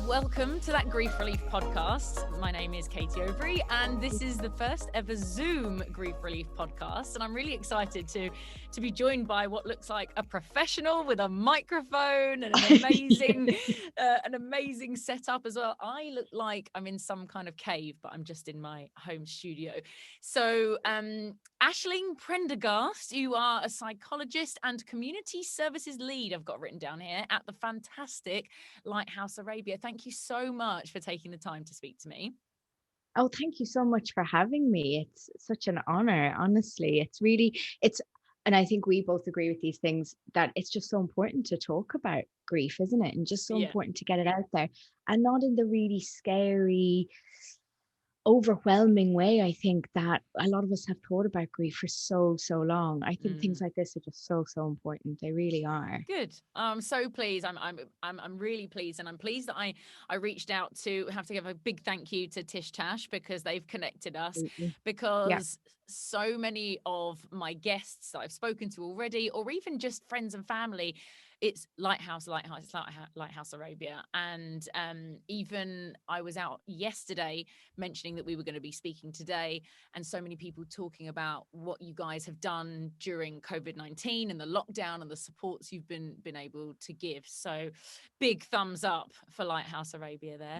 welcome to that Grief Relief podcast. My name is Katie Overy, and this is the first ever Zoom Grief Relief podcast. And I'm really excited to be joined by what looks like a professional with a microphone and an amazing setup as well. I look like I'm in some kind of cave, but I'm just in my home studio. So, Aisling Prendergast, you are a psychologist and community services lead, I've got written down here, at the fantastic Lighthouse Arabia. Thank you so much for taking the time to speak to me. Oh, thank you so much for having me. It's such an honor, honestly. And I think we both agree with these things, that it's just so important to talk about grief, isn't it? And just so important to get it out there, and not in the really scary, overwhelming way. I think that a lot of us have thought about grief for so long. I think things like this are just so important. They really are. Good. I'm so pleased. I'm really pleased, and I'm pleased that I reached out to have to give a big thank you to Tish Tash, because they've connected us. Because so many of my guests that I've spoken to already, or even just friends and family, it's Lighthouse Arabia. And even I was out yesterday mentioning that we were going to be speaking today, and so many people talking about what you guys have done during COVID-19 and the lockdown and the supports you've been able to give. So big thumbs up for Lighthouse Arabia there.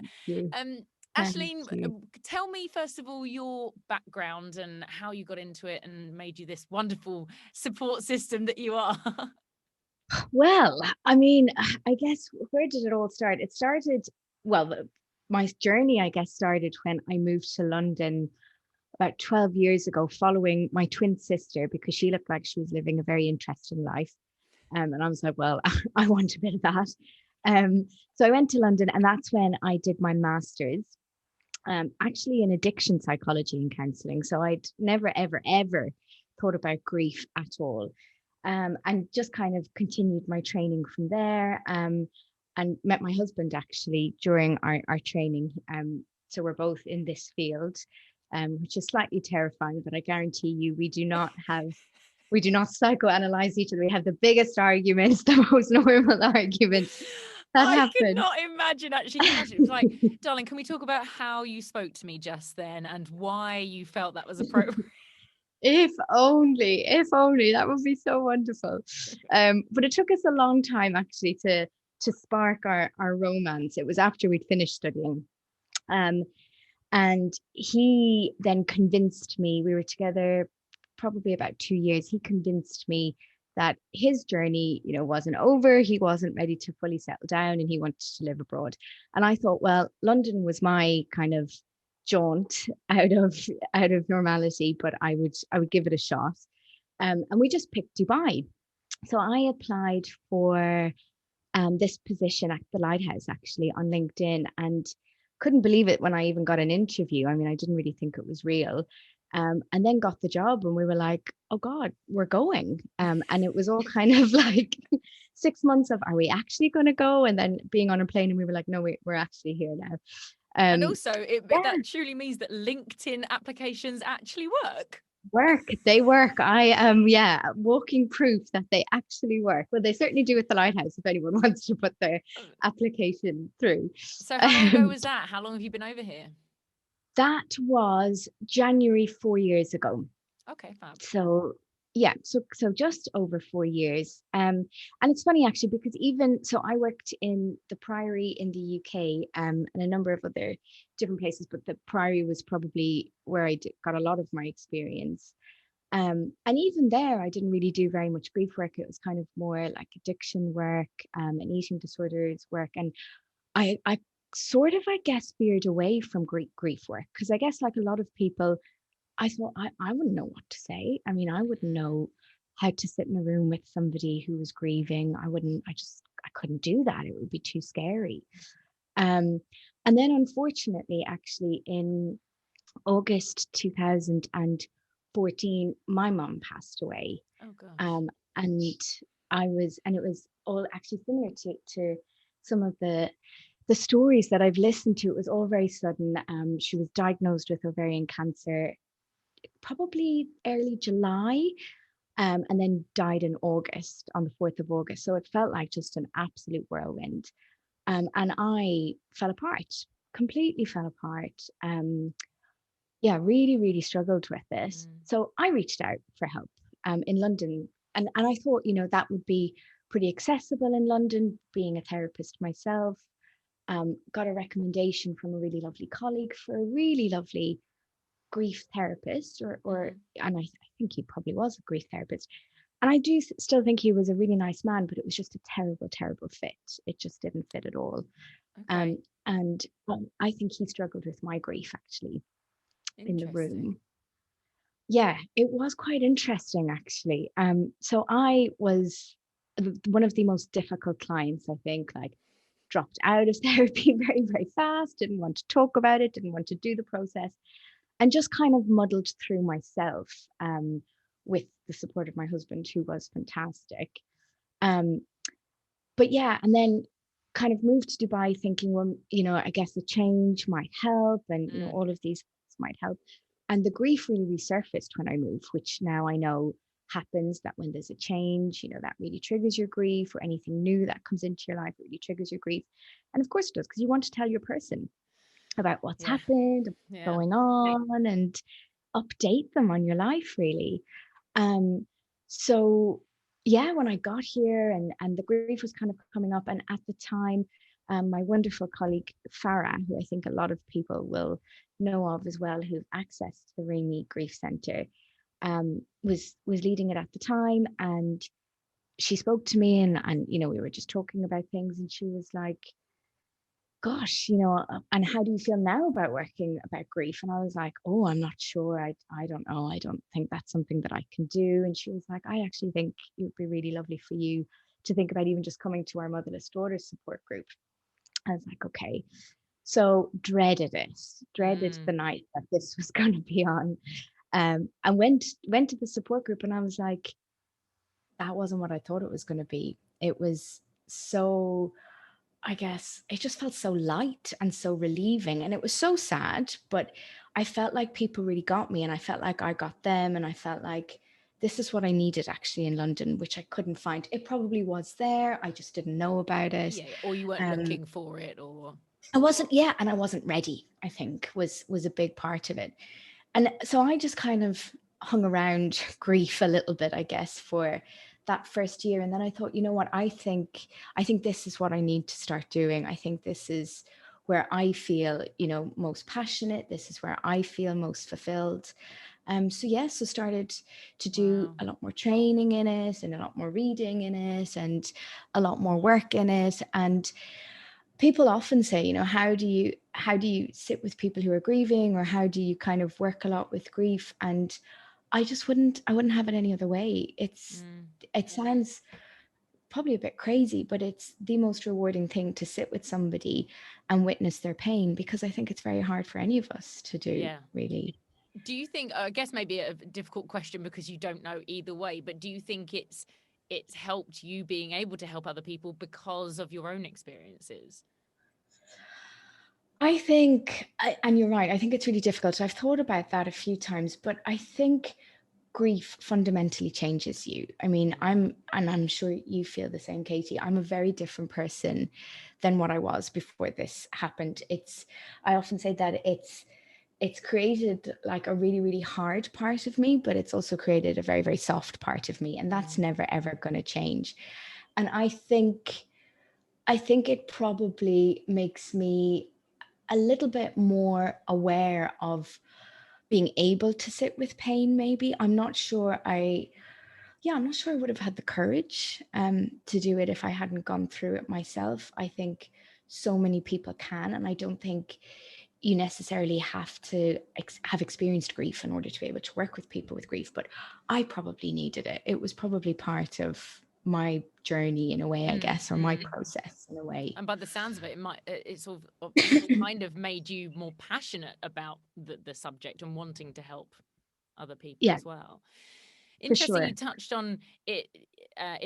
Aisling, tell me first of all your background and how you got into it and made you this wonderful support system that you are. Well, I mean, I guess, where did it all start? My journey, I guess, started when I moved to London about 12 years ago, following my twin sister, because she looked like she was living a very interesting life. And I was like, well, I want a bit of that. So I went to London, and that's when I did my master's, actually in addiction psychology and counselling. So I'd never, ever thought about grief at all. And just kind of continued my training from there, and met my husband actually during our training. So we're both in this field, which is slightly terrifying, but I guarantee you we do not psychoanalyze each other. We have the biggest arguments, the most normal arguments that happen. I could not imagine, actually. It was like, darling, can we talk about how you spoke to me just then and why you felt that was appropriate? If only, that would be so wonderful. But it took us a long time actually to spark our romance. It was after we'd finished studying. And he then convinced me, we were together probably about 2 years. He convinced me that his journey, wasn't over. He wasn't ready to fully settle down, and he wanted to live abroad. And I thought, well, London was my kind of jaunt out of normality, but I would give it a shot. And we just picked Dubai. So I applied for this position at the Lighthouse, actually, on LinkedIn, and couldn't believe it when I even got an interview. I mean, I didn't really think it was real. And then got the job, and we were like, oh God, we're going. And it was all kind of like 6 months of, are we actually going to go? And then being on a plane, and we were like, no, we're actually here now. And also that truly means that LinkedIn applications actually work. They work. I am walking proof that they actually work. Well, they certainly do at the Lighthouse, if anyone wants to put their application through. So how long ago was that? How long have you been over here? That was January 4 years ago. Okay, fab. So just over 4 years. And it's funny actually, because I worked in the Priory in the UK, and a number of other different places, but the Priory was probably where I got a lot of my experience. And even there, I didn't really do very much grief work. It was kind of more like addiction work, and eating disorders work. And I sort of, I guess, veered away from grief work, because I guess, like a lot of people, I thought I wouldn't know what to say. I mean, I wouldn't know how to sit in a room with somebody who was grieving. I couldn't do that. It would be too scary. And then unfortunately, actually, in August 2014, my mum passed away. Oh gosh. And it was all actually similar to some of the stories that I've listened to. It was all very sudden. She was diagnosed with ovarian cancer probably early July, and then died in August, on the 4th of August. So it felt like just an absolute whirlwind. And I fell apart, completely fell apart. Yeah, really, really struggled with this. So I reached out for help in London. And I thought, that would be pretty accessible in London, being a therapist myself. Got a recommendation from a really lovely colleague for a really lovely grief therapist, and I think he probably was a grief therapist. And I do still think he was a really nice man, but it was just a terrible, terrible fit. It just didn't fit at all. Okay. And I think he struggled with my grief actually in the room. Yeah, it was quite interesting actually. So I was one of the most difficult clients, I think, like dropped out of therapy very, very fast, didn't want to talk about it, didn't want to do the process, and just kind of muddled through myself with the support of my husband, who was fantastic. But yeah, and then kind of moved to Dubai thinking, well, I guess a change might help, and all of these might help. And the grief really resurfaced when I moved, which now I know happens, that when there's a change, that really triggers your grief, or anything new that comes into your life really triggers your grief. And of course it does, because you want to tell your person about what's happened, what's going on, and update them on your life, really. So yeah, when I got here, and the grief was kind of coming up, and at the time, my wonderful colleague Farah, who I think a lot of people will know of as well, who've access to the Raymee Grief Centre, was leading it at the time. And she spoke to me, and we were just talking about things, and she was like, gosh, and how do you feel now about working about grief? And I was like, oh, I'm not sure. I don't know. I don't think that's something that I can do. And she was like, I actually think it would be really lovely for you to think about even just coming to our motherless daughters support group. I was like, okay. So dreaded the night that this was going to be on. And went to the support group, and I was like, that wasn't what I thought it was going to be. It was so, I guess it just felt so light and so relieving, and it was so sad, but I felt like people really got me, and I felt like I got them, and I felt like this is what I needed actually in London, which I couldn't find. It probably was there, I just didn't know about it. Yeah, or you weren't looking for it, or I wasn't, yeah, and I wasn't ready, I think was a big part of it. And so I just kind of hung around grief a little bit, I guess, for that first year. And then I thought, you know what, I think this is what I need to start doing. I think this is where I feel, most passionate. This is where I feel most fulfilled. So started to do a lot more training in it, and a lot more reading in it, and a lot more work in it. And people often say, how do you sit with people who are grieving, or how do you kind of work a lot with grief? And I wouldn't have it any other way. It sounds probably a bit crazy, but it's the most rewarding thing to sit with somebody and witness their pain, because I think it's very hard for any of us to do, really. Do you think, I guess maybe a difficult question because you don't know either way, but do you think it's helped you being able to help other people because of your own experiences? I think, and you're right, I think it's really difficult. I've thought about that a few times, but I think grief fundamentally changes you. I mean, I'm sure you feel the same, Katie. I'm a very different person than what I was before this happened. I often say that it's created like a really, really hard part of me, but it's also created a very, very soft part of me. And that's never, ever going to change. And I think it probably makes me a little bit more aware of being able to sit with pain. Maybe I'm not sure I would have had the courage to do it if I hadn't gone through it myself. I think so many people can, and I don't think you necessarily have to have experienced grief in order to be able to work with people with grief, but I probably needed it. It was probably part of my journey in a way, I guess, or my process in a way. And by the sounds of it, it's sort of kind of made you more passionate about the subject and wanting to help other people as well. Interesting. Sure. You touched on it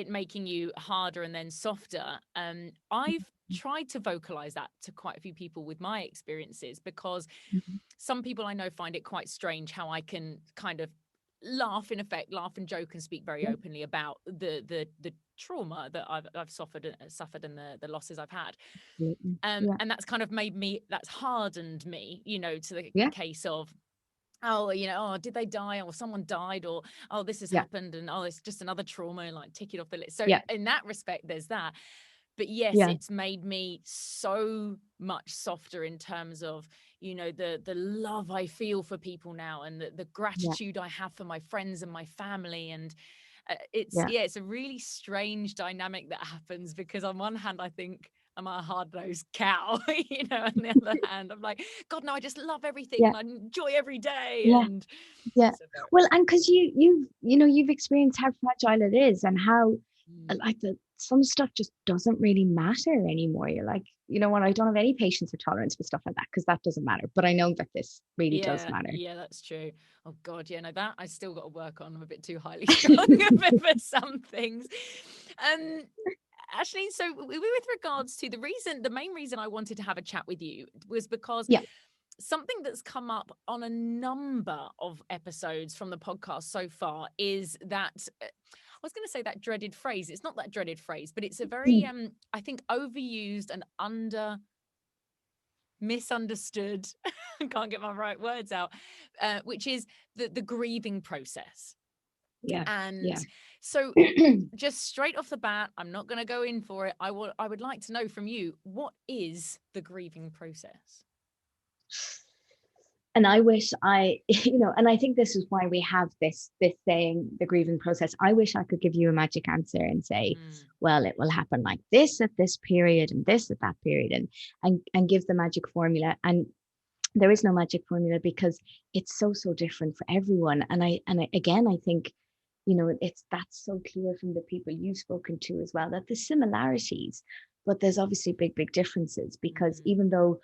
making you harder and then softer. I've tried to vocalize that to quite a few people with my experiences, because some people I know find it quite strange how I can kind of laugh and joke and speak very openly about the trauma that I've suffered and the losses I've had. And that's kind of that's hardened me, to the case of, did they die, or someone died, or, this has happened, and it's just another trauma, like tick it off the list. So in that respect, there's that. But yes, it's made me so much softer in terms of, the love I feel for people now, and the gratitude I have for my friends and my family. And it's a really strange dynamic that happens, because on one hand, I think I'm a hard-nosed cow, on the other hand, I'm like, God, no, I just love everything and I enjoy every day. And well, and because you've experienced how fragile it is, and how like some stuff just doesn't really matter anymore. You're like, you know what, I don't have any patience or tolerance for stuff like that, because that doesn't matter. But I know that this really does matter. Yeah, that's true. Oh God, no, that I still got to work on. I'm a bit too highly strung for some things. Aisling, so with regards to the main reason I wanted to have a chat with you was because something that's come up on a number of episodes from the podcast so far is that, I was going to say that dreaded phrase. It's not that dreaded phrase, but it's a very, I think, overused and misunderstood, I can't get my right words out, which is the grieving process. So just straight off the bat, I'm not going to go in for it. I would like to know from you, what is the grieving process? And I wish and I think this is why we have this saying, the grieving process. I wish I could give you a magic answer and say, well, it will happen like this at this period and this at that period, and give the magic formula. And there is no magic formula, because it's so different for everyone. And I think, that's so clear from the people you've spoken to as well, that there's similarities, but there's obviously big differences, because even though,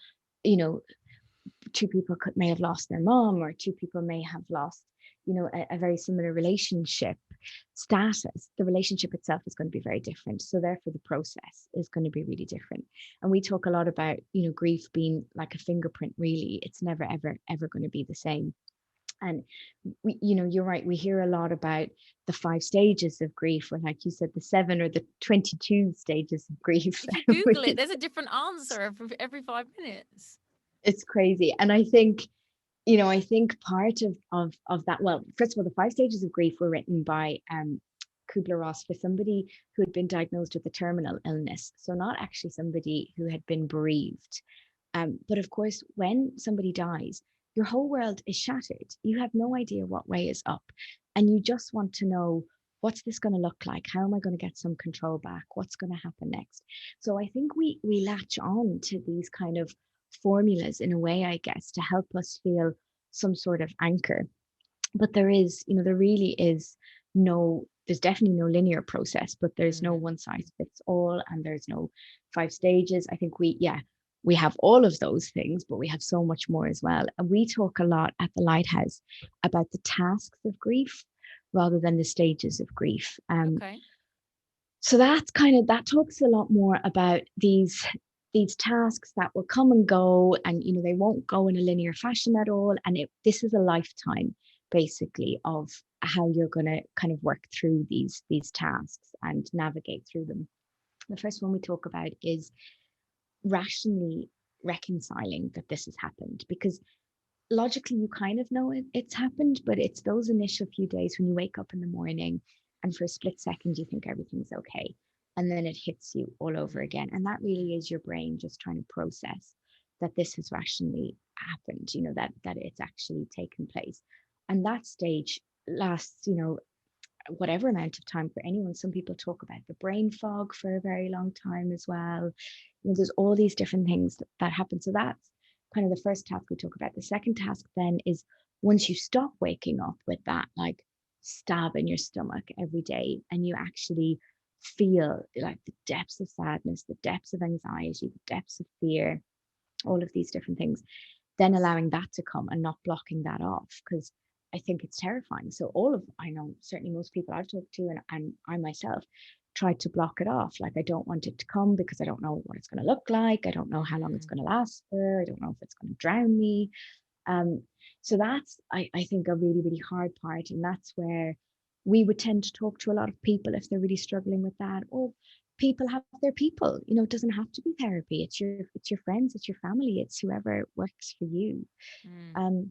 two people may have lost their mom, or two people may have lost, a very similar relationship status, the relationship itself is going to be very different. So therefore the process is going to be really different. And we talk a lot about, grief being like a fingerprint. Really, it's never ever going to be the same. And we, you're right, we hear a lot about the 5 stages of grief, or like you said, the 7 or the 22 stages of grief. If you Google it, there's a different answer every 5 minutes. It's crazy. And I think, part of that, well, first of all, the 5 stages of grief were written by Kubler-Ross for somebody who had been diagnosed with a terminal illness. So not actually somebody who had been bereaved. But of course, when somebody dies, your whole world is shattered. You have no idea what way is up. And you just want to know, what's this going to look like? How am I going to get some control back? What's going to happen next? So I think we latch on to these kind of formulas in a way, I guess, to help us feel some sort of anchor. But there is, there really is there's definitely no linear process, but there's no one size fits all, and there's no 5 stages. I think we have all of those things, but we have so much more as well. And we talk a lot at the Lighthouse about the tasks of grief rather than the stages of grief. So that talks a lot more about these tasks that will come and go, and they won't go in a linear fashion at all. And this is a lifetime, basically, of how you're going to kind of work through these tasks and navigate through them. The first one we talk about is rationally reconciling that this has happened, because logically you kind of know it's happened, but it's those initial few days when you wake up in the morning and for a split second you think everything's okay, and then it hits you all over again. And that really is your brain just trying to process that this has rationally happened, that it's actually taken place. And that stage lasts, whatever amount of time for anyone. Some people talk about the brain fog for a very long time as well. There's all these different things that happen. So that's kind of the first task we talk about. The second task then is, once you stop waking up with that like stab in your stomach every day, and you actually feel like the depths of sadness, the depths of anxiety, the depths of fear, all of these different things, then allowing that to come and not blocking that off, because I think it's terrifying. So I know certainly most people I've talked to, and I myself tried to block it off. Like, I don't want it to come because I don't know what it's going to look like. I don't know how long it's going to last for. I don't know if it's going to drown me. So that's, I think, a really, really hard part. And that's where we would tend to talk to a lot of people if they're really struggling with that, or people have their people, it doesn't have to be therapy. It's your friends, it's your family, it's whoever works for you. Um,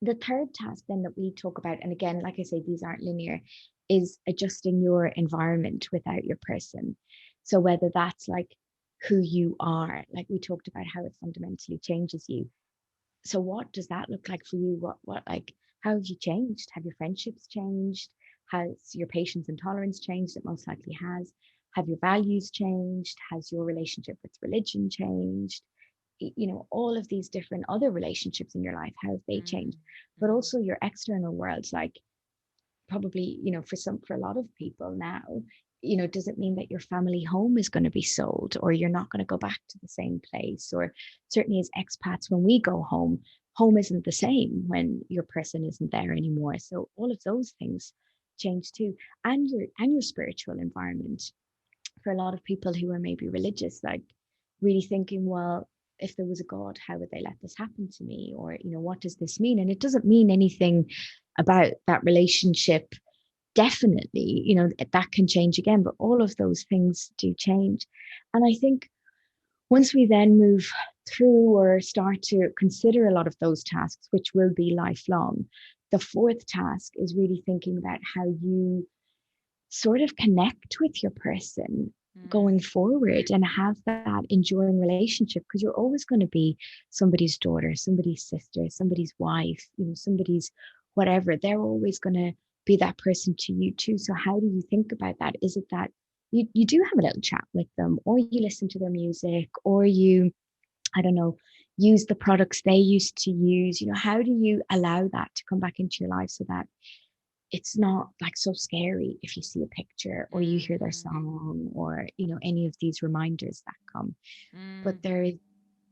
the third task then that we talk about, and again, like I say, these aren't linear, is adjusting your environment without your person. So whether that's like who you are, like we talked about how it fundamentally changes you. So what does that look like for you? What like, how have you changed? Have your friendships changed? Has your patience and tolerance changed? It most likely has. Have your values changed? Has your relationship with religion changed? All of these different other relationships in your life, how have they changed? But also your external world, like probably, for a lot of people now, does it mean that your family home is going to be sold, or you're not going to go back to the same place? Or certainly as expats, when we go home isn't the same when your person isn't there anymore. So all of those things change too. And your spiritual environment. For a lot of people who are maybe religious, like really thinking, well, if there was a God, how would they let this happen to me? Or, what does this mean? And it doesn't mean anything about that relationship. Definitely, that can change again, but all of those things do change. And I think once we then move through or start to consider a lot of those tasks, which will be lifelong, the fourth task is really thinking about how you sort of connect with your person going forward and have that enduring relationship, because you're always going to be somebody's daughter, somebody's sister, somebody's wife, somebody's whatever. They're always going to be that person to you too. So how do you think about that? Is it that you do have a little chat with them, or you listen to their music, or you, I don't know, use the products they used to use? How do you allow that to come back into your life so that it's not like so scary if you see a picture or you hear their song, or any of these reminders that come? But there is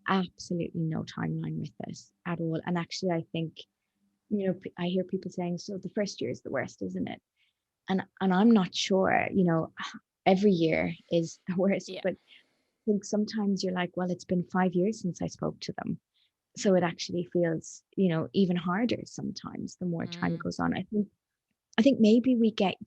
absolutely no timeline with this at all. And actually, I think, I hear people saying, so the first year is the worst, isn't it? And I'm not sure. Every year is the worst. Yeah. But I think sometimes you're like, well, it's been 5 years since I spoke to them, so it actually feels, even harder sometimes the more time goes on. I think maybe we get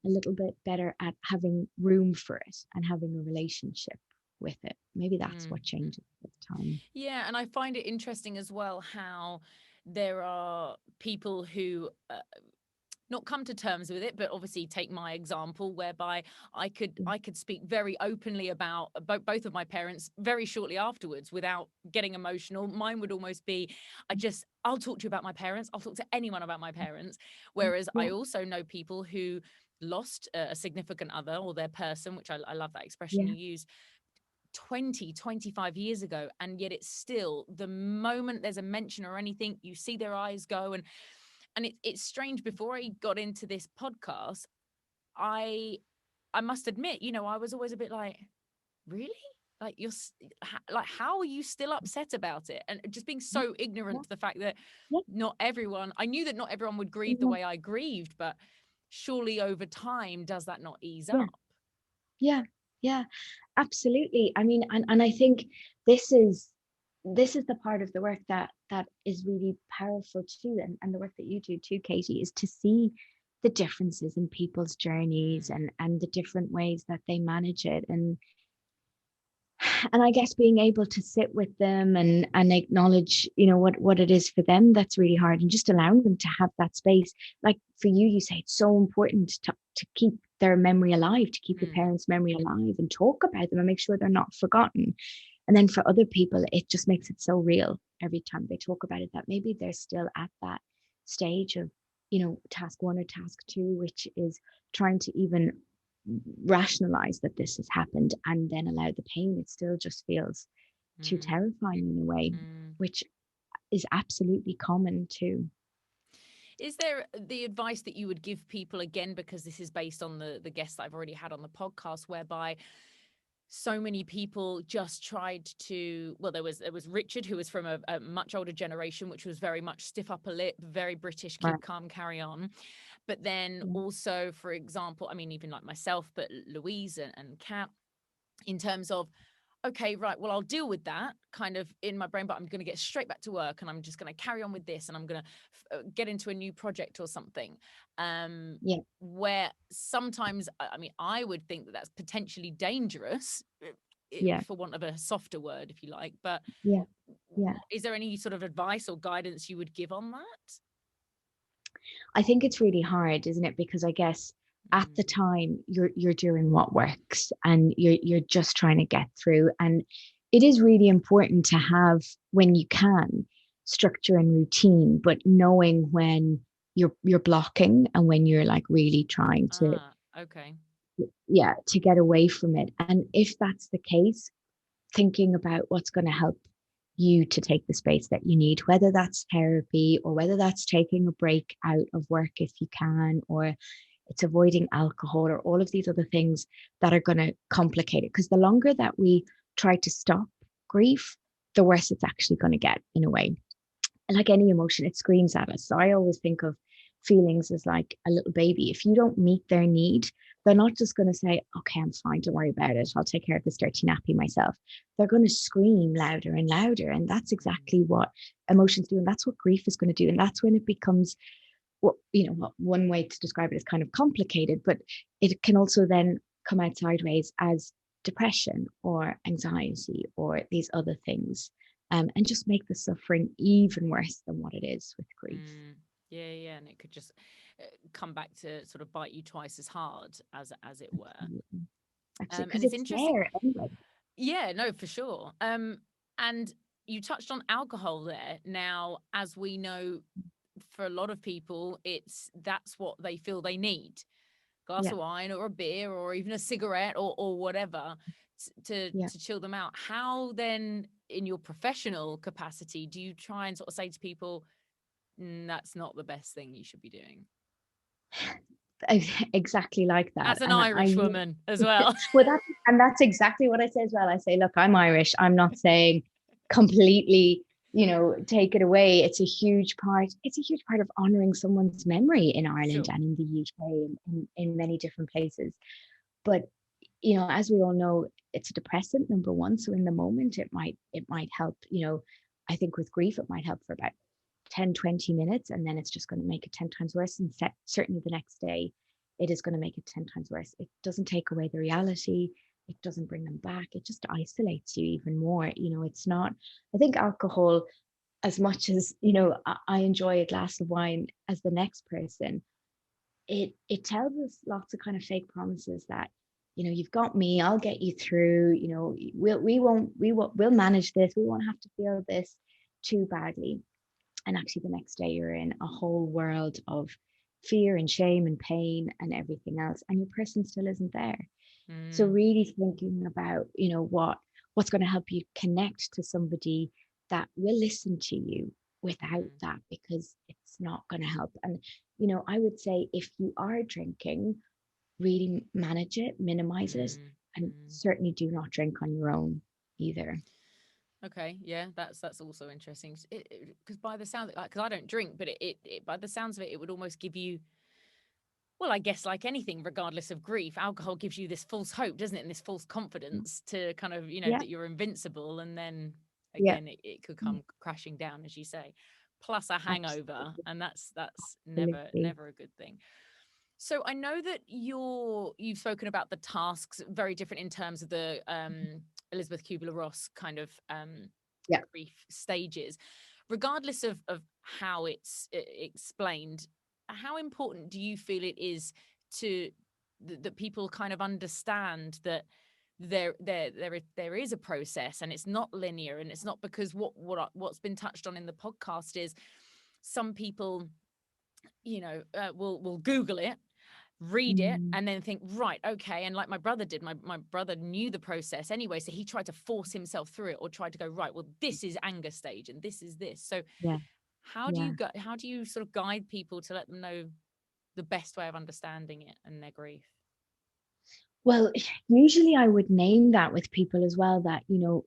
a little bit better at having room for it and having a relationship with it. Maybe that's what changes with time. Yeah, and I find it interesting as well how there are people who not come to terms with it, but obviously take my example, whereby I could speak very openly about both of my parents very shortly afterwards without getting emotional. Mine would almost be, I'll talk to you about my parents. I'll talk to anyone about my parents. Whereas I also know people who lost a significant other or their person, which I love that expression you use, 20-25 years ago, and yet it's still, the moment there's a mention or anything, you see their eyes go. And it's strange. Before I got into this podcast, I must admit, I was always a bit like, really? Like, like, how are you still upset about it? And just being so ignorant to the fact that not everyone, I knew that not everyone would grieve the way I grieved, but surely over time, does that not ease up? Yeah, absolutely. I mean, and I think this is the part of the work that is really powerful too, and the work that you do too, Katie, is to see the differences in people's journeys and the different ways that they manage it. And I guess being able to sit with them and acknowledge, what it is for them that's really hard, and just allowing them to have that space. Like for you, you say it's so important to keep their memory alive, to keep your parents' memory alive, and talk about them and make sure they're not forgotten. And then for other people, it just makes it so real every time they talk about it, that maybe they're still at that stage of, task one or task two, which is trying to even rationalize that this has happened and then allow the pain. It still just feels too terrifying in a way, which is absolutely common too. Is there the advice that you would give people, again, because this is based on the guests that I've already had on the podcast, whereby so many people just tried to, well, there was Richard, who was from a much older generation, which was very much stiff upper lip, very British, keep calm, carry on. But then also, for example, I mean, even like myself, but Louise and Kat, in terms of, okay, right, well, I'll deal with that kind of in my brain, but I'm going to get straight back to work and I'm just going to carry on with this and I'm going to get into a new project or something. Yeah. Where sometimes, I mean, I would think that that's potentially dangerous, Yeah. for want of a softer word, if you like. But Yeah. Yeah. is there any sort of advice or guidance you would give on that? I think it's really hard, isn't it? Because I guess at the time you're doing what works and you're just trying to get through. And it is really important to have, when you can, structure and routine, but knowing when you're blocking and when you're like really trying to, Okay. yeah, to get away from it. And if that's the case, thinking about what's going to help you to take the space that you need, whether that's therapy or whether that's taking a break out of work if you can, or it's avoiding alcohol, or all of these other things that are going to complicate it. Because the longer that we try to stop grief, the worse it's actually going to get, in a way. And like any emotion, it screams at us. So I always think of feelings as like a little baby. If you don't meet their need, they're not just going to say, okay, I'm fine, don't worry about it, I'll take care of this dirty nappy myself. They're going to scream louder and louder. And that's exactly what emotions do. And that's what grief is going to do. And that's when it becomes, what, you know, what one way to describe it is kind of complicated, but it can also then come out sideways as depression or anxiety or these other things, and just make the suffering even worse than what it is with grief. Yeah, and it could just come back to sort of bite you twice as hard, as it were. Absolutely, And because it's it's interesting. there anyway. Yeah, no, for sure. And you touched on alcohol there. Now, as we know, for a lot of people, that's what they feel they need. Glass Yeah, of wine or a beer or even a cigarette or whatever yeah. to chill them out. How then, in your professional capacity, do you try and sort of say to people, that's not the best thing you should be doing? Exactly like that. As an And Irish woman as well. well, that's exactly what I say as well. I say, look, I'm Irish. I'm not saying completely, take it away. It's a huge part. It's a huge part of honoring someone's memory in Ireland Sure. and in the UK and in many different places. But as we all know, it's a depressant, number one. So in the moment, it might help. I think with grief, it might help for about 10-20 minutes, and then it's just going to make it 10 times worse. And certainly the next day, it is going to make it 10 times worse. It doesn't take away the reality. It doesn't bring them back. It just isolates you even more. It's not, I think alcohol, as much as, I enjoy a glass of wine as the next person, it tells us lots of kind of fake promises that, you've got me, I'll get you through, we'll manage this. We won't have to feel this too badly. And actually the next day you're in a whole world of fear and shame and pain and everything else, and your person still isn't there. So really thinking about, what's going to help you connect to somebody that will listen to you without that, because it's not going to help. And I would say, if you are drinking, really manage it, minimize it, and certainly do not drink on your own either. Okay, yeah, that's also interesting. Because by the sound, because I don't drink, but it by the sounds of it, it would almost give you, well, I guess like anything, regardless of grief, alcohol gives you this false hope, doesn't it? And this false confidence to kind of, Yeah, that you're invincible. And then yeah, again, it could come crashing down, as you say, plus a hangover. absolutely, And that's absolutely. never a good thing. So I know that you've spoken about the tasks very different in terms of the Elizabeth Kubler-Ross kind of Yeah. grief stages. Regardless of how it's explained, how important do you feel it is to that people kind of understand that there is a process, and it's not linear, and it's not because what's been touched on in the podcast is some people will Google it, read it, Mm, and then think, right, okay. And like my brother did, my brother knew the process anyway, so he tried to force himself through it, or tried to go, right, well, this is anger stage and this is this. So yeah, yeah. how do you sort of guide people to let them know the best way of understanding it and their grief? Well, usually I would name that with people as well, that,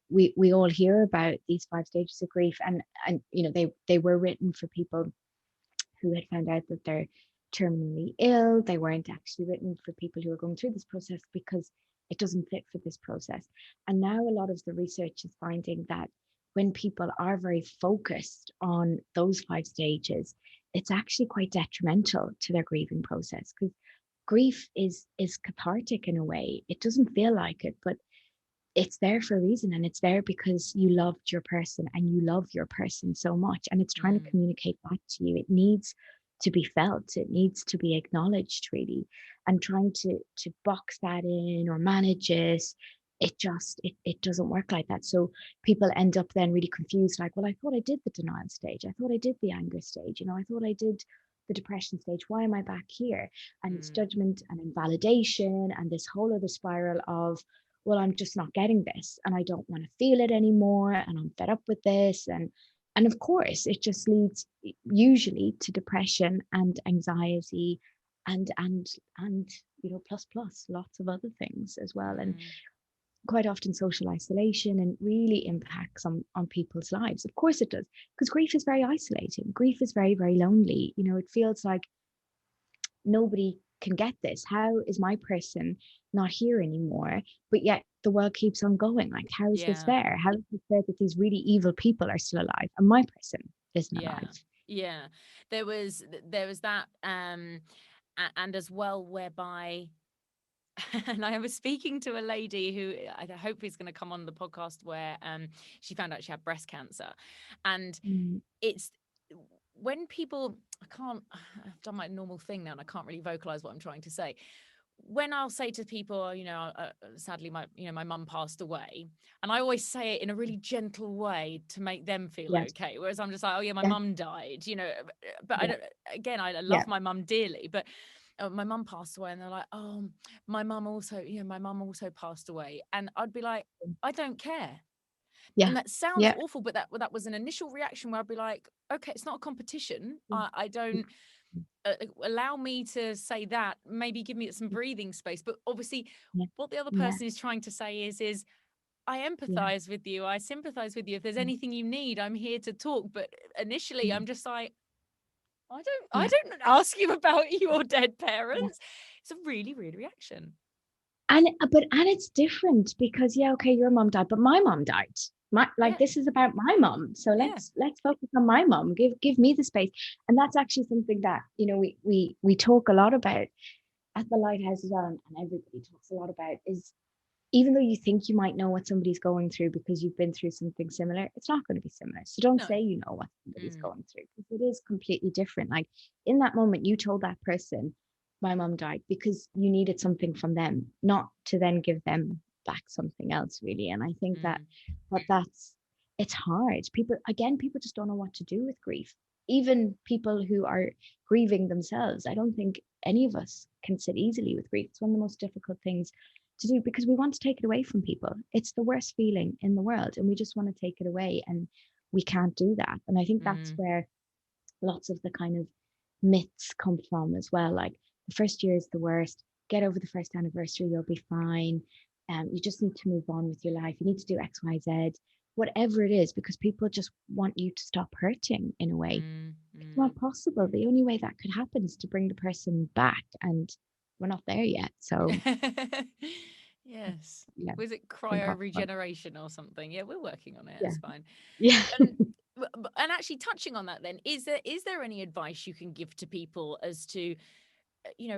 we all hear about these 5 stages of grief, and they were written for people who had found out that they're terminally ill. They weren't actually written for people who were going through this process, because it doesn't fit for this process. And now a lot of the research is finding that when people are very focused on those 5 stages, it's actually quite detrimental to their grieving process, because grief is cathartic in a way. It doesn't feel like it, but it's there for a reason, and it's there because you loved your person and you love your person so much, and it's trying to communicate back to you. It needs to be felt, it needs to be acknowledged, really. And trying to box that in or manage it, it doesn't work like that. So people end up then really confused, like, well, I thought I did the denial stage, I thought I did the anger stage, I thought I did the depression stage, why am I back here? And it's judgment and invalidation and this whole other spiral of, well, I'm just not getting this and I don't want to feel it anymore and I'm fed up with this. And of course, it just leads usually to depression and anxiety and plus lots of other things as well. And quite often social isolation, and really impacts on people's lives. Of course it does, because grief is very isolating. Grief is very, very lonely. It feels like nobody can get this. How is my person not here anymore? But yet the world keeps on going. Like, how is this fair? How is it fair that these really evil people are still alive and my person isn't alive? Yeah, there was that, and as well, whereby, and I was speaking to a lady who I hope is going to come on the podcast, where she found out she had breast cancer, and it's when people, I've done my normal thing now and I can't really vocalize what I'm trying to say. When I'll say to people, sadly my mum passed away, and I always say it in a really gentle way to make them feel okay. Whereas I'm just like, oh yeah, my mum died, but I love my mum dearly, but my mum passed away, and they're like, oh, my mum also passed away. And I'd be like, I don't care. And that sounds awful, but that was an initial reaction where I'd be like, okay, it's not a competition. I don't allow me to say that. Maybe give me some breathing space. But obviously, what the other person is trying to say is I empathize with you. I sympathize with you. If there's anything you need, I'm here to talk. But initially, I'm just like, I don't ask you about your dead parents. It's a really weird reaction. And it's different because okay, your mom died, but my mom died. This is about my mom, so let's focus on my mom. Give me the space. And that's actually something that we talk a lot about at the Lighthouse as well, and everybody talks a lot about, is even though you think you might know what somebody's going through because you've been through something similar, it's not going to be similar. So don't say you know what somebody's going through, because it is completely different. Like, in that moment, you told that person, my mom died, because you needed something from them, not to then give them back something else, really. And I think it's hard. People just don't know what to do with grief. Even people who are grieving themselves, I don't think any of us can sit easily with grief. It's one of the most difficult things to do, because we want to take it away from people. It's the worst feeling in the world, and we just want to take it away, and we can't do that. And I think that's where lots of the kind of myths come from as well. Like, the first year is the worst, get over the first anniversary, you'll be fine. You just need to move on with your life. You need to do XYZ, whatever it is, because people just want you to stop hurting in a way. It's not possible. The only way that could happen is to bring the person back, and we're not there yet. So yes. Was it cryo regeneration or something? Yeah, we're working on it. It's fine. Yeah. And actually, touching on that, then, is there any advice you can give to people as to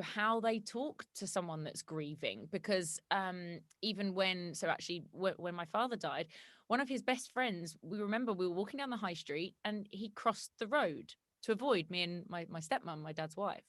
how they talk to someone that's grieving? Because even when my father died, one of his best friends, we were walking down the high street, and he crossed the road to avoid me and my stepmom, my dad's wife.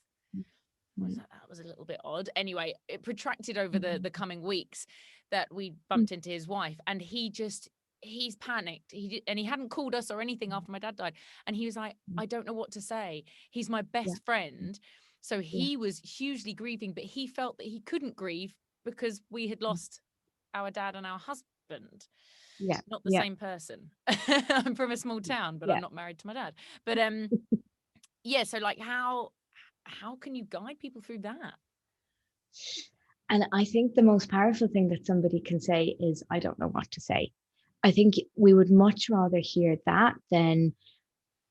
That was a little bit odd. Anyway, it protracted over the coming weeks that we bumped into his wife, and he's panicked. He hadn't called us or anything after my dad died, and he was like, I don't know what to say. He's my best friend. So he was hugely grieving, but he felt that he couldn't grieve because we had lost our dad and our husband. Not the same person. I'm from a small town, but I'm not married to my dad. But so like, how can you guide people through that? And I think the most powerful thing that somebody can say is, I don't know what to say. I think we would much rather hear that than,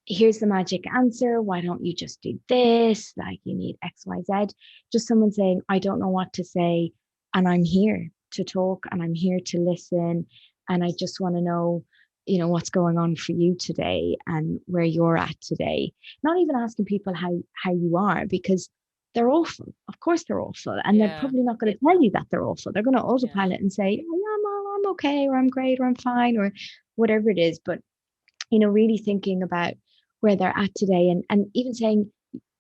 here's the magic answer, why don't you just do this, like you need XYZ. Just someone saying, I don't know what to say, and I'm here, to talk, and I'm here to listen, and I just want to know, what's going on for you today and where you're at today. Not even asking people how you are, because they're awful. Of course they're awful. And they're probably not going to tell you that they're awful. They're going to autopilot and say, oh, yeah, I'm okay, or I'm great, or I'm fine, or whatever it is. But, really thinking about where they're at today, and even saying,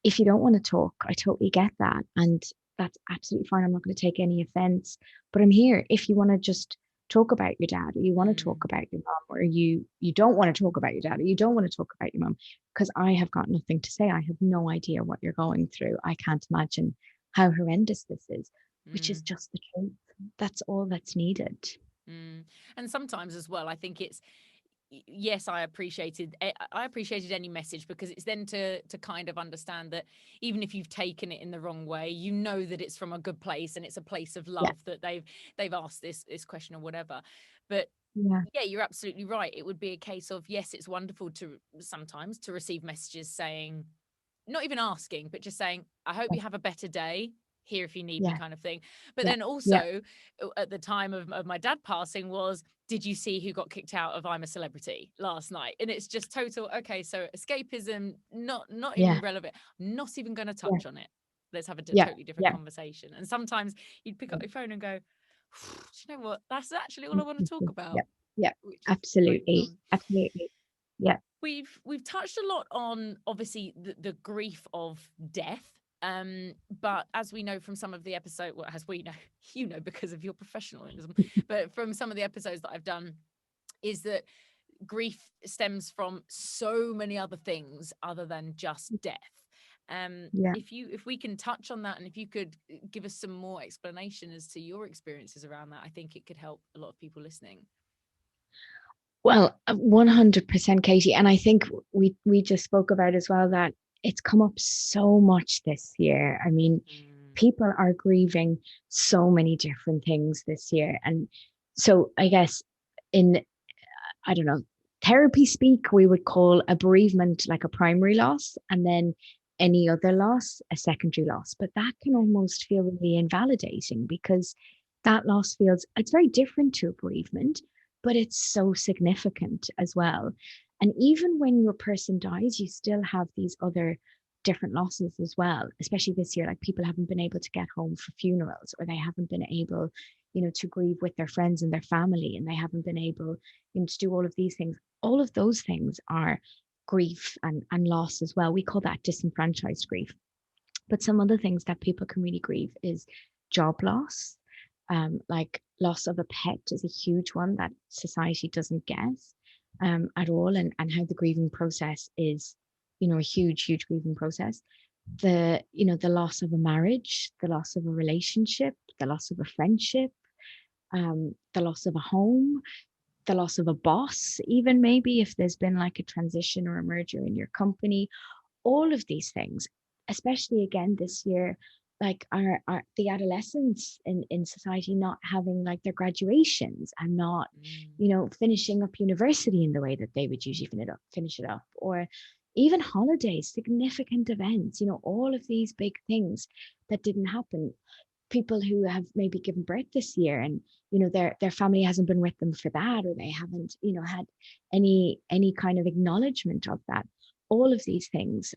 if you don't want to talk, I totally get that. And that's absolutely fine. I'm not going to take any offense, but I'm here. If you want to just talk about your dad, or you want to talk about your mom, or you don't want to talk about your dad, or you don't want to talk about your mom, because I have got nothing to say. I have no idea what you're going through. I can't imagine how horrendous this is, which is just the truth. That's all that's needed. And sometimes as well, I think it's, yes, I appreciated any message, because it's then to kind of understand that even if you've taken it in the wrong way, that it's from a good place, and it's a place of love, that they've asked this question or whatever. But yeah, you're absolutely right. It would be a case of, yes, it's wonderful to sometimes to receive messages saying, not even asking, but just saying, I hope you have a better day, here if you need me, kind of thing. But then also at the time of my dad passing was, did you see who got kicked out of I'm a Celebrity last night? And it's just total, okay, so escapism, not even relevant, not even going to touch on it. Let's have a totally different conversation. And sometimes you'd pick up your phone and go, do you know what, that's actually all I want to talk about. Absolutely. Absolutely. Yeah. We've touched a lot on, obviously, the grief of death. But as we know from some of the episodes, well, as we know, because of your professionalism, but from some of the episodes that I've done, is that grief stems from so many other things other than just death. If we can touch on that, and if you could give us some more explanation as to your experiences around that, I think it could help a lot of people listening. Well, 100%, Katie. And I think we just spoke about as well that it's come up so much this year. I mean, people are grieving so many different things this year. And so I guess in, I don't know, therapy speak, we would call a bereavement like a primary loss, and then any other loss a secondary loss. But that can almost feel really invalidating, because that loss it's very different to a bereavement, but it's so significant as well. And even when your person dies, you still have these other different losses as well, especially this year. Like, people haven't been able to get home for funerals, or they haven't been able, to grieve with their friends and their family, and they haven't been able, to do all of these things. All of those things are grief and loss as well. We call that disenfranchised grief. But some other things that people can really grieve is job loss. Like loss of a pet is a huge one that society doesn't get at all, and how the grieving process is, a huge grieving process. The loss of a marriage, the loss of a relationship, the loss of a friendship, the loss of a home, the loss of a boss, even maybe if there's been like a transition or a merger in your company. All of these things, especially again this year, like are the adolescents in society not having like their graduations, and not finishing up university in the way that they would usually finish it up, or even holidays, significant events, all of these big things that didn't happen. People who have maybe given birth this year, and their family hasn't been with them for that, or they haven't had any kind of acknowledgement of that. All of these things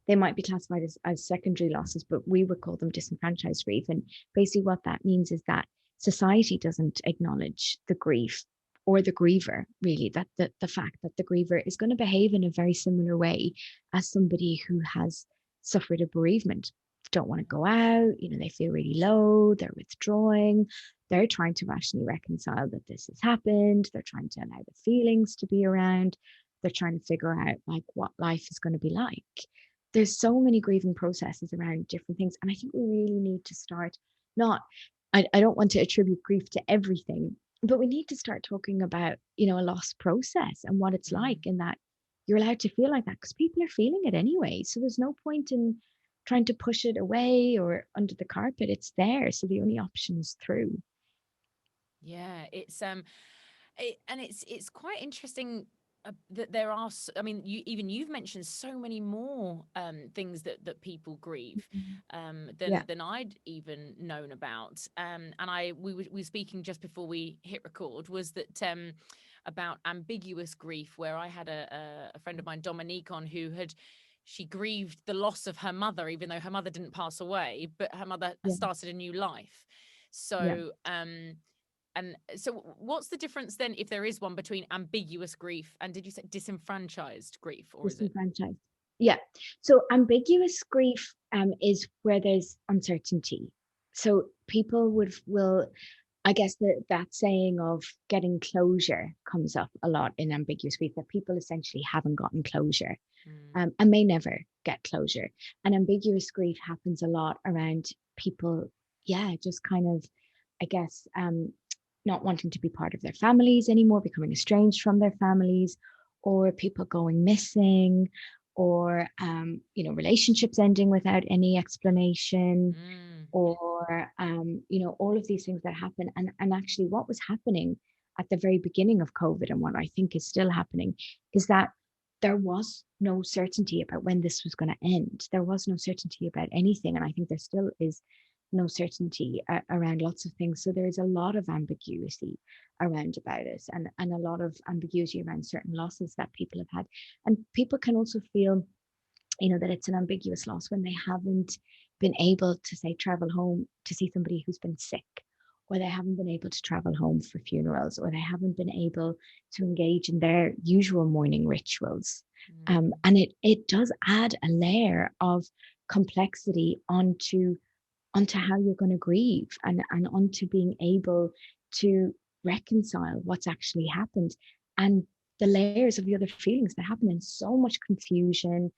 they might be classified as secondary losses, but we would call them disenfranchised grief. And basically what that means is that society doesn't acknowledge the grief or the griever, really, that the fact that the griever is going to behave in a very similar way as somebody who has suffered a bereavement. Don't want to go out, they feel really low, they're withdrawing, they're trying to rationally reconcile that this has happened, they're trying to allow the feelings to be around, they're trying to figure out like what life is going to be like. There's so many grieving processes around different things. And I think we really need to start I don't want to attribute grief to everything, but we need to start talking about, a loss process and what it's like, and that you're allowed to feel like that, because people are feeling it anyway. So there's no point in trying to push it away or under the carpet. It's there. So the only option is through. Yeah, it's it's quite interesting there are, I mean, you've mentioned so many more things that people grieve than I'd even known about. And we were speaking just before we hit record, was that about ambiguous grief, where I had a friend of mine, Dominique, on, she grieved the loss of her mother, even though her mother didn't pass away, but her mother started a new life. So and so what's the difference then, if there is one, between ambiguous grief and, did you say, disenfranchised grief, or is it? Disenfranchised. Yeah. So ambiguous grief is where there's uncertainty. So people will, I guess, that saying of getting closure comes up a lot in ambiguous grief, that people essentially haven't gotten closure and may never get closure. And ambiguous grief happens a lot around people, just kind of, I guess, not wanting to be part of their families anymore, becoming estranged from their families, or people going missing, or relationships ending without any explanation, or all of these things that happen. And actually, what was happening at the very beginning of COVID, and what I think is still happening, is that there was no certainty about when this was going to end. There was no certainty about anything, and I think there still is no certainty around lots of things. So there is a lot of ambiguity around about it, and a lot of ambiguity around certain losses that people have had. And people can also feel, that it's an ambiguous loss when they haven't been able to, say, travel home to see somebody who's been sick, or they haven't been able to travel home for funerals, or they haven't been able to engage in their usual mourning rituals. And it does add a layer of complexity onto how you're going to grieve, and onto being able to reconcile what's actually happened, and the layers of the other feelings that happen, and so much confusion.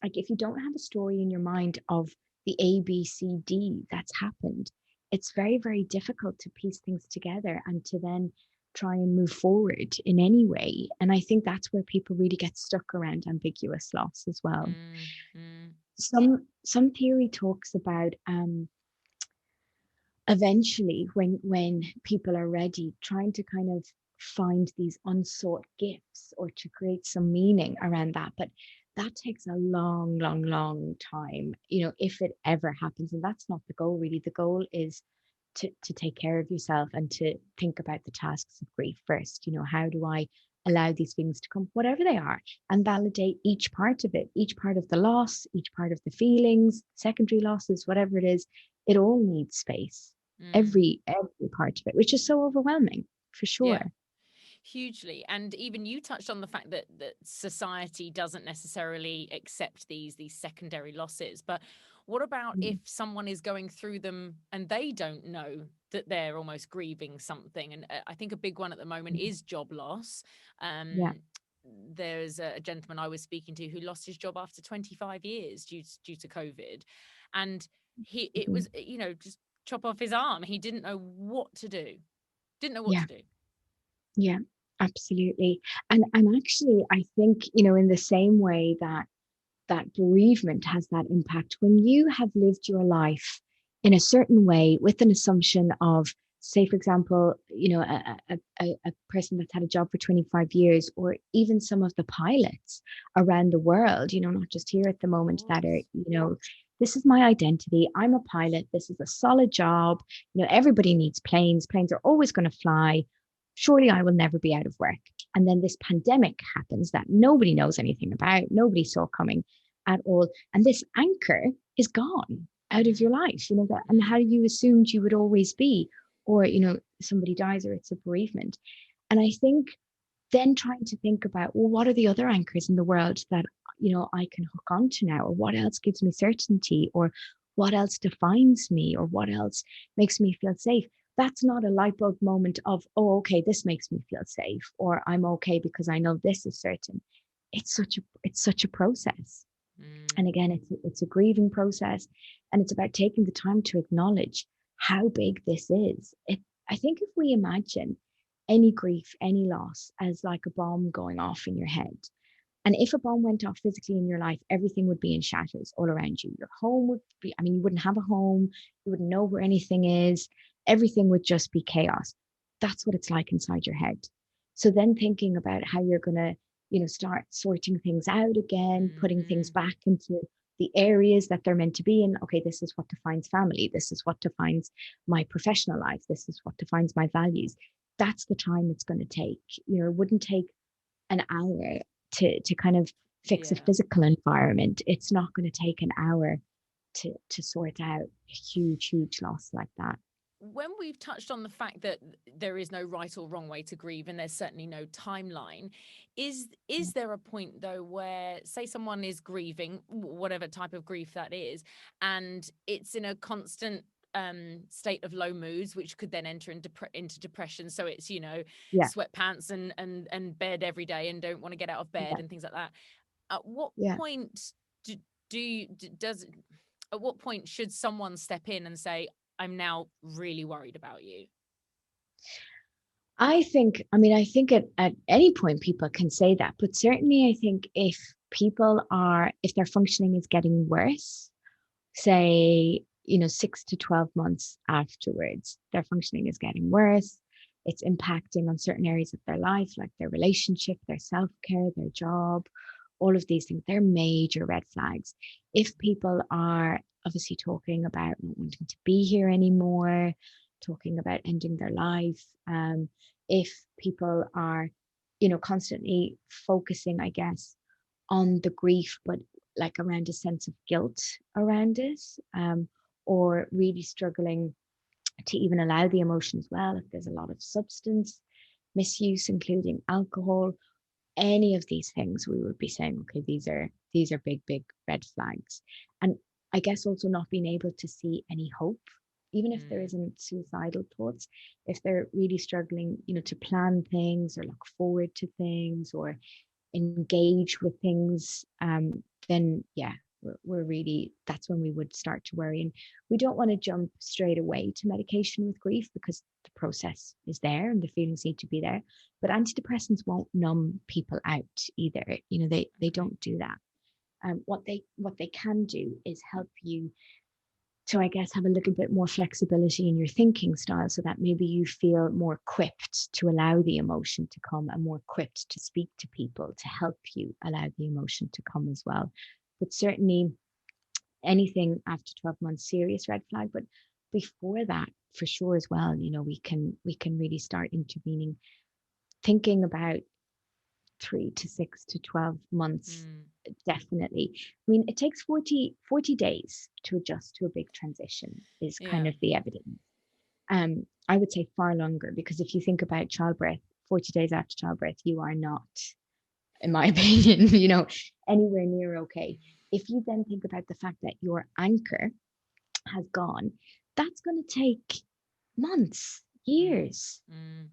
Like, if you don't have a story in your mind of the ABCD that's happened, it's very, very difficult to piece things together and to then try and move forward in any way. And I think that's where people really get stuck around ambiguous loss as well. Some theory talks about eventually, when people are ready, trying to kind of find these unsought gifts, or to create some meaning around that. But that takes a long, long, long time, if it ever happens. And that's not the goal, really. The goal is to take care of yourself, and to think about the tasks of grief first. How do I allow these feelings to come, whatever they are, and validate each part of it, each part of the loss, each part of the feelings, secondary losses, whatever it is. It all needs space, every part of it, which is so overwhelming, for sure. Yeah. Hugely. And even you touched on the fact that society doesn't necessarily accept these secondary losses. But what about if someone is going through them and they don't know that they're almost grieving something? And I think a big one at the moment is job loss. There's a gentleman I was speaking to who lost his job after 25 years due to COVID. And it was, just chop off his arm. He didn't know what to do. To do. Yeah, absolutely. And actually, I think, in the same way that bereavement has that impact, when you have lived your life in a certain way with an assumption of, say, for example, a person that's had a job for 25 years, or even some of the pilots around the world, not just here at the moment, that are, this is my identity. I'm a pilot. This is a solid job. Everybody needs planes. Planes are always going to fly. Surely I will never be out of work. And then this pandemic happens that nobody knows anything about, nobody saw coming at all. And this anchor is gone out of your life, and how you assumed you would always be, or, somebody dies, or it's a bereavement. And I think then trying to think about, well, what are the other anchors in the world that, I can hook onto now, or what else gives me certainty, or what else defines me, or what else makes me feel safe. That's not a light bulb moment of, oh, okay, this makes me feel safe, or I'm okay because I know this is certain. It's such a process. And again, it's a grieving process, and it's about taking the time to acknowledge how big this is. I think if we imagine any grief, any loss as like a bomb going off in your head, and if a bomb went off physically in your life, everything would be in shatters all around you. Your home would be, you wouldn't have a home, you wouldn't know where anything is. Everything would just be chaos. That's what it's like inside your head. So then thinking about how you're going to start sorting things out again, putting things back into the areas that they're meant to be in. Okay, this is what defines family. This is what defines my professional life. This is what defines my values. That's the time it's going to take. It wouldn't take an hour to kind of fix a physical environment. It's not going to take an hour to sort out a huge loss like that. When we've touched on the fact that there is no right or wrong way to grieve, and there's certainly no timeline, is there a point though where, say, someone is grieving, whatever type of grief that is, and it's in a constant state of low moods, which could then enter into depression? So it's sweatpants and bed every day and don't want to get out of bed and things like that. At what point at what point should someone step in and say, I'm now really worried about you? I think at any point people can say that, but certainly I think if their functioning is getting worse, say, 6 to 12 months afterwards, their functioning is getting worse, it's impacting on certain areas of their life, like their relationship, their self-care, their job, all of these things, they're major red flags. If people are obviously talking about not wanting to be here anymore, talking about ending their life, if people are, constantly focusing, I guess, on the grief, but like around a sense of guilt around it, or really struggling to even allow the emotion as well, if there's a lot of substance misuse, including alcohol, any of these things, we would be saying, okay, these are big red flags. And I guess also not being able to see any hope, even if there isn't suicidal thoughts, if they're really struggling, to plan things or look forward to things or engage with things, then we're really, that's when we would start to worry. And we don't want to jump straight away to medication with grief, because the process is there and the feelings need to be there. But antidepressants won't numb people out either. They don't do that. What they can do is help you to, I guess, have a little bit more flexibility in your thinking style, so that maybe you feel more equipped to allow the emotion to come, and more equipped to speak to people to help you allow the emotion to come as well. But certainly anything after 12 months, serious red flag. But before that, for sure as well, we can really start intervening, thinking about 3 to 6 to 12 months. Definitely. I mean, it takes 40 days to adjust to a big transition is kind of the evidence. I would say far longer, because if you think about childbirth, 40 days after childbirth, you are not, in my opinion, anywhere near okay. If you then think about the fact that your anchor has gone, that's going to take months, years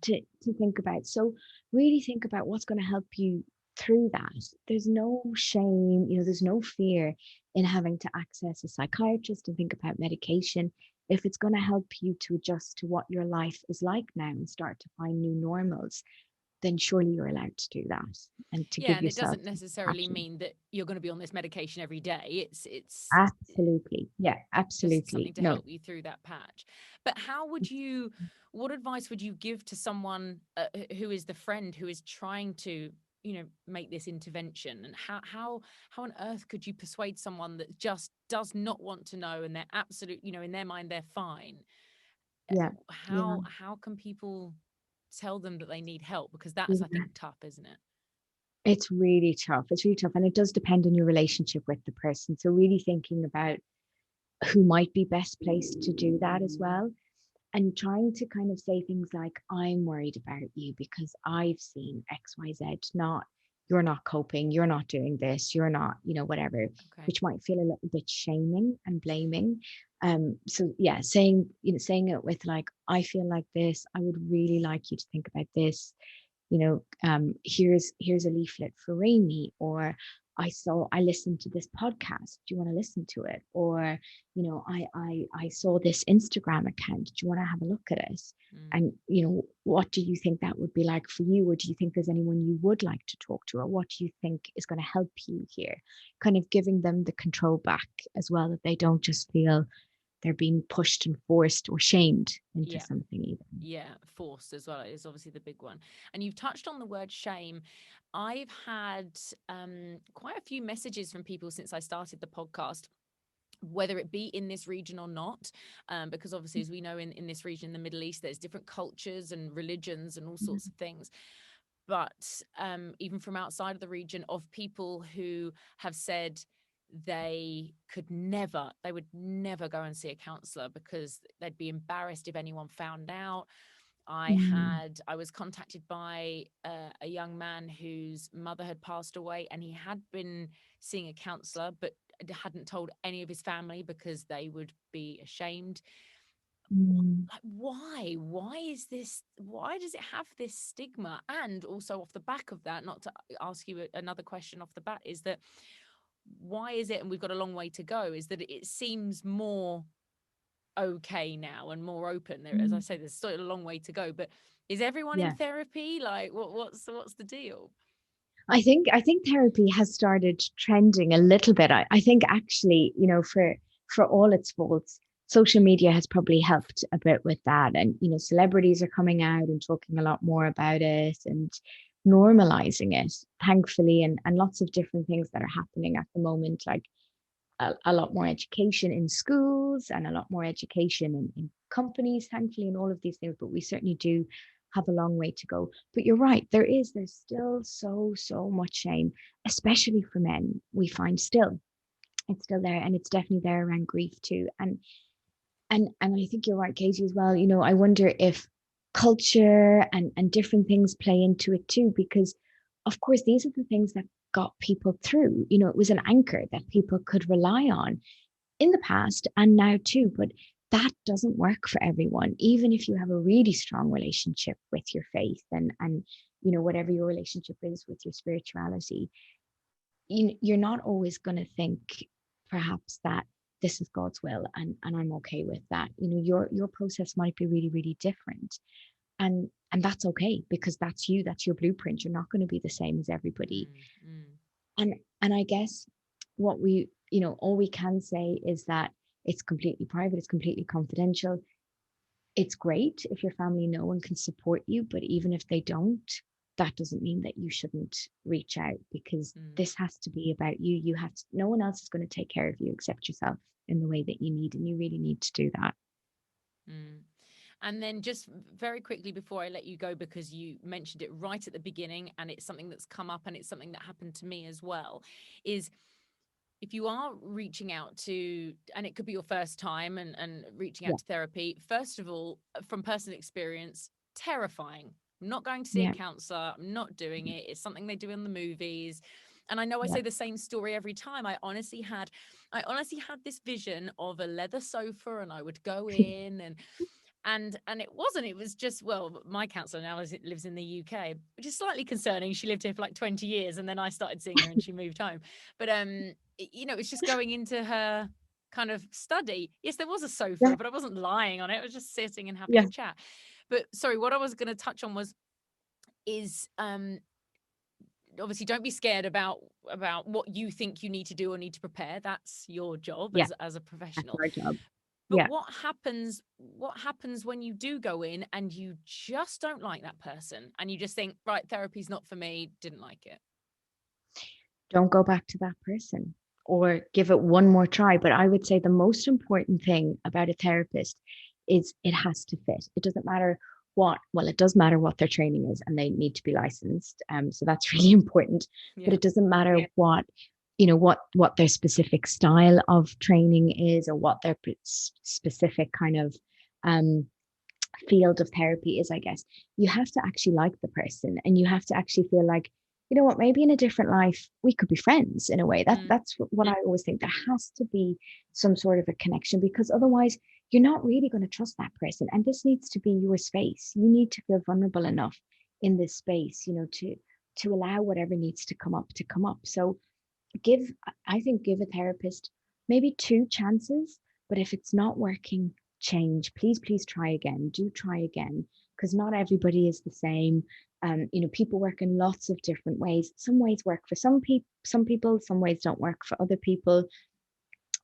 to think about. So really think about what's going to help you through that. There's no shame, there's no fear in having to access a psychiatrist and think about medication. If it's going to help you to adjust to what your life is like now and start to find new normals, then surely you're allowed to do that. And to give yourself, it doesn't necessarily mean that you're going to be on this medication every day. It's absolutely, absolutely, just something to help you through that patch. But what advice would you give to someone who is the friend who is trying to make this intervention? And how on earth could you persuade someone that just does not want to know, and they're absolute, in their mind they're fine? How can people tell them that they need help? Because that's I think tough, isn't it? It's really tough. And it does depend on your relationship with the person. So really thinking about who might be best placed to do that as well, and trying to kind of say things like, I'm worried about you because I've seen XYZ. Not, you're not coping, you're not doing this, you're not, whatever, which might feel a little bit shaming and blaming. So saying it with like, I feel like this, I would really like you to think about this, here's a leaflet for Raymee, or I listened to this podcast, do you want to listen to it? Or I saw this Instagram account, do you want to have a look at it? And what do you think that would be like for you? Or do you think there's anyone you would like to talk to? Or what do you think is going to help you here? Kind of giving them the control back as well, that they don't just feel they're being pushed and forced or shamed into Yeah. something even. Yeah, forced as well is obviously the big one. And you've touched on the word shame. I've had quite a few messages from people since I started the podcast, whether it be in this region or not, because obviously, as we know, in this region, the Middle East, there's different cultures and religions and all sorts of things. But even from outside of the region, of people who have said they would never go and see a counselor because they'd be embarrassed if anyone found out. I was contacted by a young man whose mother had passed away, and he had been seeing a counselor, but hadn't told any of his family because they would be ashamed. Like, why is this, why does it have this stigma? And also, off the back of that, not to ask you another question off the bat, is that why is it, and we've got a long way to go, is that it seems more okay now and more open there? As I say, there's still a long way to go, but is everyone in therapy? Like, what's the deal? I think therapy has started trending a little bit. I think actually, you know, for all its faults, social media has probably helped a bit with that. And, you know, celebrities are coming out and talking a lot more about it and normalizing it, thankfully, and lots of different things that are happening at the moment, like a lot more education in schools and a lot more education in companies, thankfully, and all of these things. But we certainly do have a long way to go. But you're right, there's still so much shame, especially for men. We find still, it's still there, and it's definitely there around grief too. And I think you're right, Katie, as well. You know, I wonder if culture and different things play into it too, because of course these are the things that got people through. You know, it was an anchor that people could rely on in the past and now too. But that doesn't work for everyone, even if you have a really strong relationship with your faith and you know, whatever your relationship is with your spirituality. You're not always going to think perhaps that this is God's will and I'm okay with that. You know, your process might be really, really different. And that's okay, because that's you, that's your blueprint. You're not going to be the same as everybody. And I guess what we, you know, all we can say is that it's completely private, it's completely confidential. It's great if your family know and can support you, but even if they don't, that doesn't mean that you shouldn't reach out, because this has to be about you. You have to, no one else is going to take care of you except yourself in the way that you need, and you really need to do that. And then just very quickly before I let you go, because you mentioned it right at the beginning and it's something that's come up and it's something that happened to me as well, is if you are reaching out to, and it could be your first time and reaching out to therapy, first of all, from personal experience, terrifying. I'm not going to see a counselor. I'm not doing it. It's something they do in the movies. And I know I say the same story every time. I honestly had this vision of a leather sofa, and I would go in and it wasn't. It was just, well, my counselor now lives in the UK, which is slightly concerning. She lived here for like 20 years, and then I started seeing her and she moved home. But you know, it's just going into her kind of study. Yes, there was a sofa, but I wasn't lying on it. I was just sitting and having a chat. But sorry, what I was going to touch on is obviously don't be scared about what you think you need to do or need to prepare. That's your job as a professional. That's our job. But what happens when you do go in and you just don't like that person and you just think, right, therapy's not for me, didn't like it? Don't go back to that person, or give it one more try. But I would say the most important thing about a therapist is it has to fit. It doesn't matter it does matter what their training is, and they need to be licensed. So that's really important. But it doesn't matter what, you know, what their specific style of training is, or what their specific kind of field of therapy is. I guess you have to actually like the person, and you have to actually feel like, you know what, maybe in a different life we could be friends in a way. That's what I always think. There has to be some sort of a connection, because otherwise you're not really going to trust that person. And this needs to be your space. You need to feel vulnerable enough in this space, you know, to allow whatever needs to come up. So give a therapist maybe 2 chances, but if it's not working, change. Please try again. Do try again, because not everybody is the same. You know, people work in lots of different ways. Some ways work for some people, some ways don't work for other people.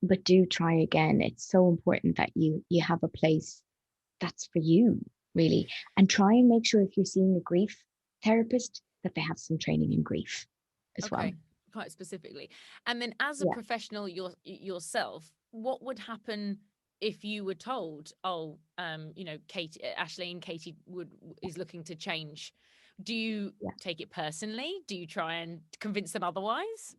but do try again. It's so important that you have a place that's for you, really. And try and make sure if you're seeing a grief therapist that they have some training in grief as well. Okay, quite specifically. And then as a Yeah. professional yourself, what would happen if you were told, oh, Katie is looking to change? Do you Yeah. take it personally? Do you try and convince them otherwise?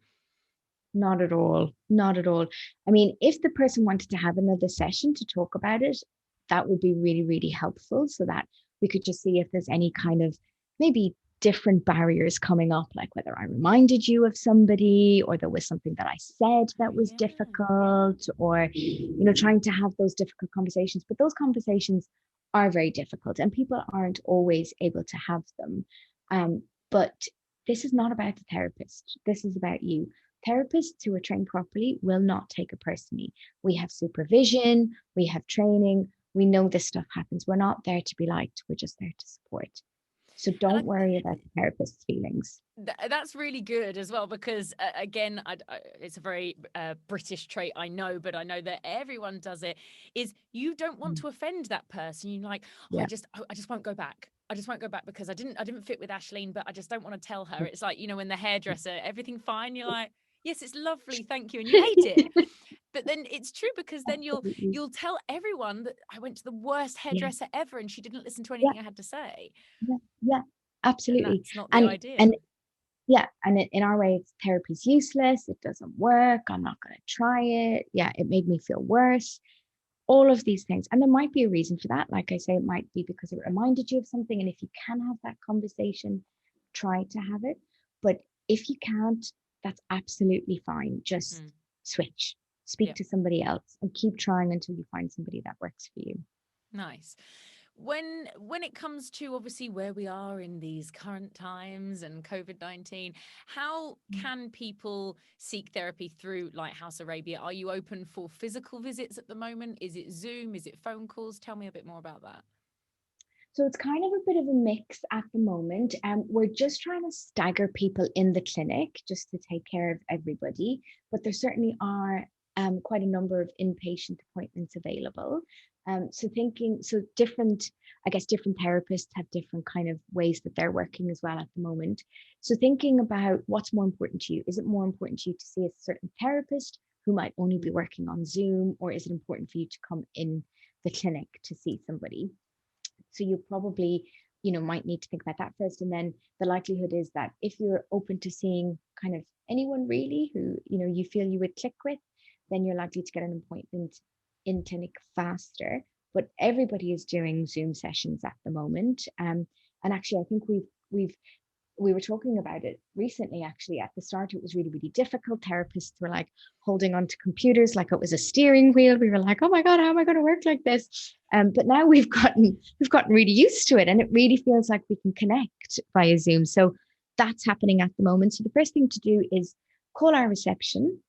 Not at all. Not at all. I mean, if the person wanted to have another session to talk about it, that would be really, really helpful, so that we could just see if there's any kind of maybe different barriers coming up, like whether I reminded you of somebody, or there was something that I said that was difficult, or, trying to have those difficult conversations. But those conversations are very difficult and people aren't always able to have them. But this is not about the therapist. This is about you. Therapists who are trained properly will not take it personally. We have supervision, we have training, we know this stuff happens. We're not there to be liked, we're just there to support. So don't worry about the therapist's feelings. That's really good as well, because again, it's a very British trait, I know, but I know that everyone does it, is you don't want to offend that person. You're like, oh, Yeah. I just won't go back. I just won't go back because I didn't fit with Aisling, but I just don't want to tell her. It's like, when the hairdresser, everything fine, you're like, yes, it's lovely, thank you, and you hate it. But then it's true, because then you'll tell everyone that I went to the worst hairdresser ever and she didn't listen to anything I had to say. Yeah, absolutely. And that's not the idea. And in our way, therapy's useless. It doesn't work. I'm not going to try it. Yeah, it made me feel worse. All of these things. And there might be a reason for that. Like I say, it might be because it reminded you of something. And if you can have that conversation, try to have it. But if you can't, that's absolutely fine. Just switch, speak to somebody else, and keep trying until you find somebody that works for you. Nice. When it comes to obviously where we are in these current times and COVID-19, how can people seek therapy through Lighthouse Arabia? Are you open for physical visits at the moment? Is it Zoom? Is it phone calls? Tell me a bit more about that. So it's kind of a bit of a mix at the moment. We're just trying to stagger people in the clinic just to take care of everybody. But there certainly are quite a number of inpatient appointments available. Different therapists have different kind of ways that they're working as well at the moment. So thinking about what's more important to you. Is it more important to you to see a certain therapist who might only be working on Zoom, or is it important for you to come in the clinic to see somebody? So you probably, might need to think about that first. And then the likelihood is that if you're open to seeing kind of anyone really who, you feel you would click with, then you're likely to get an appointment in clinic faster. But everybody is doing Zoom sessions at the moment. And actually, I think we were talking about it recently. Actually, at the start, it was really, really difficult. Therapists were like holding onto computers like it was a steering wheel. We were like, oh my God, how am I going to work like this? But now we've gotten really used to it, and it really feels like we can connect via Zoom. So that's happening at the moment. So the first thing to do is call our reception,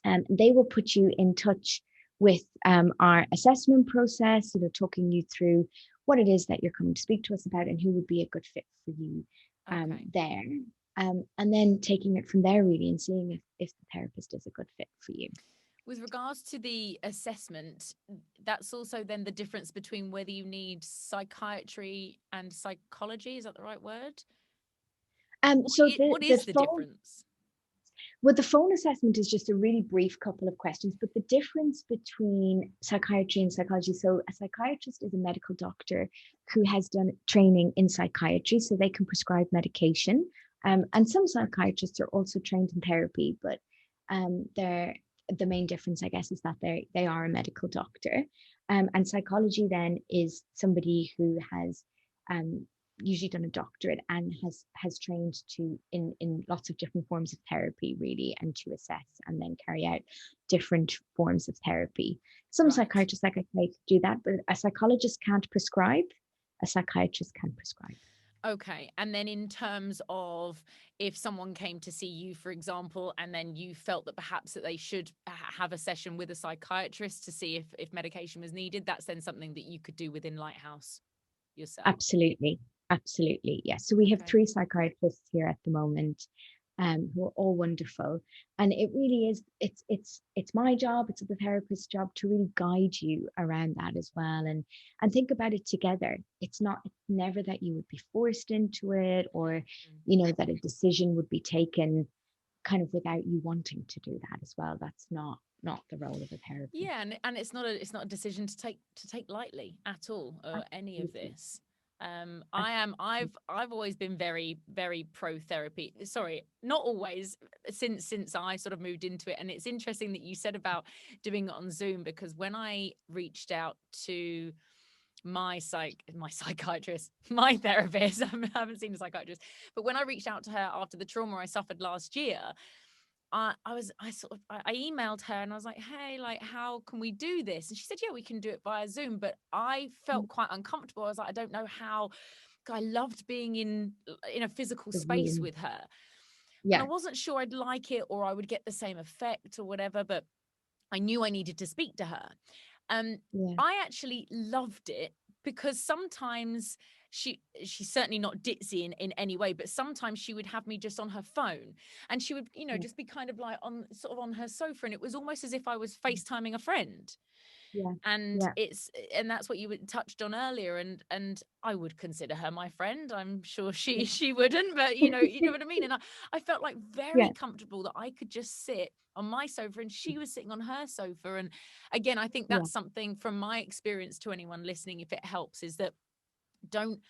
and they will put you in touch with our assessment process, talking you through what it is that you're coming to speak to us about and who would be a good fit for you there. And then taking it from there really, and seeing if the therapist is a good fit for you. With regards to the assessment, that's also then the difference between whether you need psychiatry and psychology. Is that the right word? What is the difference? Well, the phone assessment is just a really brief couple of questions, but the difference between psychiatry and psychology, so a psychiatrist is a medical doctor who has done training in psychiatry, so they can prescribe medication. And some psychiatrists are also trained in therapy, but the main difference, I guess, is that they are a medical doctor. And psychology then is somebody who has usually done a doctorate and has trained in lots of different forms of therapy really, and to assess and then carry out different forms of therapy. Some psychiatrists, like I say, do that, but a psychologist can't prescribe, a psychiatrist can prescribe. Okay. And then in terms of if someone came to see you, for example, and then you felt that perhaps that they should have a session with a psychiatrist to see if medication was needed, that's then something that you could do within Lighthouse yourself. Absolutely. Yes. So we have 3 psychiatrists here at the moment. who are all wonderful. And it really is, it's my job, it's the therapist's job to really guide you around that as well, and think about it together. It's never that you would be forced into it, or that a decision would be taken kind of without you wanting to do that as well. That's not the role of a therapist. Yeah, and it's not a decision to take lightly at all, or any of this. I've always been very, very pro therapy. Sorry, not always, since I sort of moved into it. And it's interesting that you said about doing it on Zoom, because when I reached out to my psychiatrist, my therapist, I haven't seen a psychiatrist, but when I reached out to her after the trauma I suffered last year, I emailed her and I was like, hey, like, how can we do this? And she said, yeah, we can do it via Zoom. But I felt quite uncomfortable. I was like, I don't know how. I loved being in a physical space with her. Yeah. And I wasn't sure I'd like it, or I would get the same effect or whatever, but I knew I needed to speak to her. I actually loved it, because sometimes she's certainly not ditzy in any way, but sometimes she would have me just on her phone, and she would, just be kind of like on her sofa, and it was almost as if I was FaceTiming a friend. And that's what you touched on earlier, and I would consider her my friend. I'm sure she wouldn't, but you know what I mean. And I felt like very comfortable that I could just sit on my sofa and she was sitting on her sofa. And again, I think that's something from my experience to anyone listening, if it helps, is that don't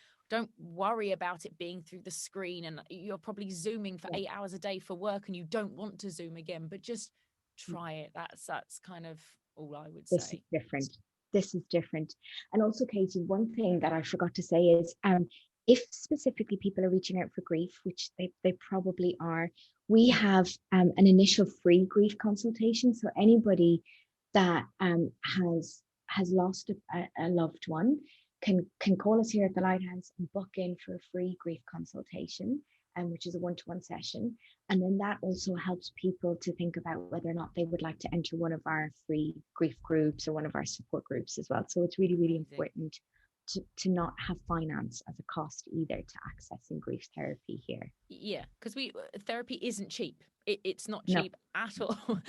worry about it being through the screen, and you're probably Zooming for 8 hours a day for work and you don't want to Zoom again, but just try it. That's kind of all I would say. This is different. And also, Katie, one thing that I forgot to say is, if specifically people are reaching out for grief, which they probably are, we have an initial free grief consultation. So anybody that has lost a loved one can call us here at the Lighthouse and book in for a free grief consultation, which is a one-to-one session. And then that also helps people to think about whether or not they would like to enter one of our free grief groups or one of our support groups as well. So it's really, really important to not have finance as a cost either to accessing grief therapy here. Yeah, because therapy isn't cheap. It's not cheap at all.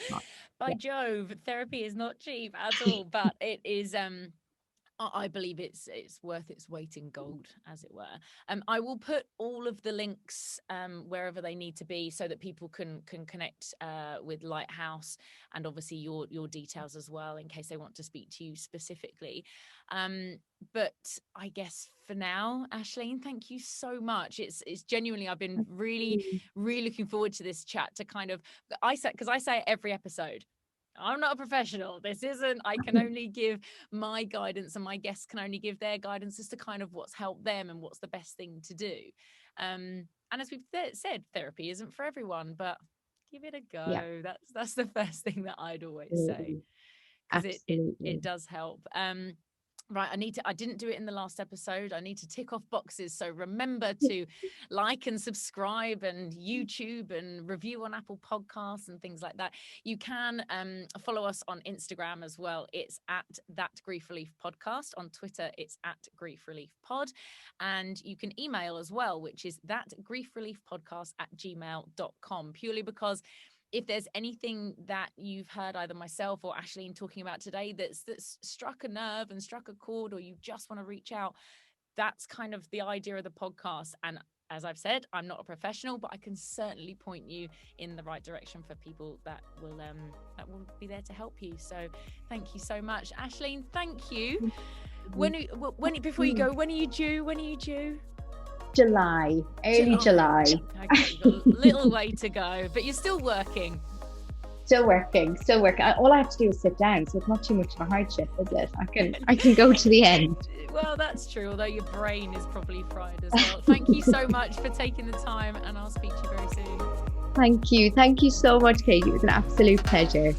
By Jove, therapy is not cheap at all, but it is I believe it's worth its weight in gold, as it were. I will put all of the links wherever they need to be, so that people can connect with Lighthouse, and obviously your details as well, in case they want to speak to you specifically. But I guess for now, Aisling, thank you so much. It's genuinely, I've been really, really looking forward to this chat, to kind of, I say it every episode, I'm not a professional. This isn't, I can only give my guidance, and my guests can only give their guidance as to kind of what's helped them and what's the best thing to do. And as we've said, therapy isn't for everyone, but give it a go. Yeah. That's the first thing that I'd always say, because it does help. Right, I didn't do it in the last episode. I need to tick off boxes. So remember to like and subscribe, and YouTube, and review on Apple Podcasts and things like that. You can follow us on Instagram as well. It's at That Grief Relief Podcast. On Twitter, it's at Grief Relief Pod. And you can email as well, which is thatgriefreliefpodcast@gmail.com, purely because if there's anything that you've heard either myself or Aisling talking about today that's struck a nerve and struck a chord, or you just want to reach out, that's kind of the idea of the podcast. And as I've said, I'm not a professional, but I can certainly point you in the right direction for people that will be there to help you. So thank you so much, Aisling. Thank you. Before you go, when are you due? July, early July. Okay, you've got a little way to go, but you're still working. Still working. All I have to do is sit down, so it's not too much of a hardship, is it? I can go to the end. Well, that's true, although your brain is probably fried as well. Thank you so much for taking the time, and I'll speak to you very soon. Thank you so much, Katie. It was an absolute pleasure.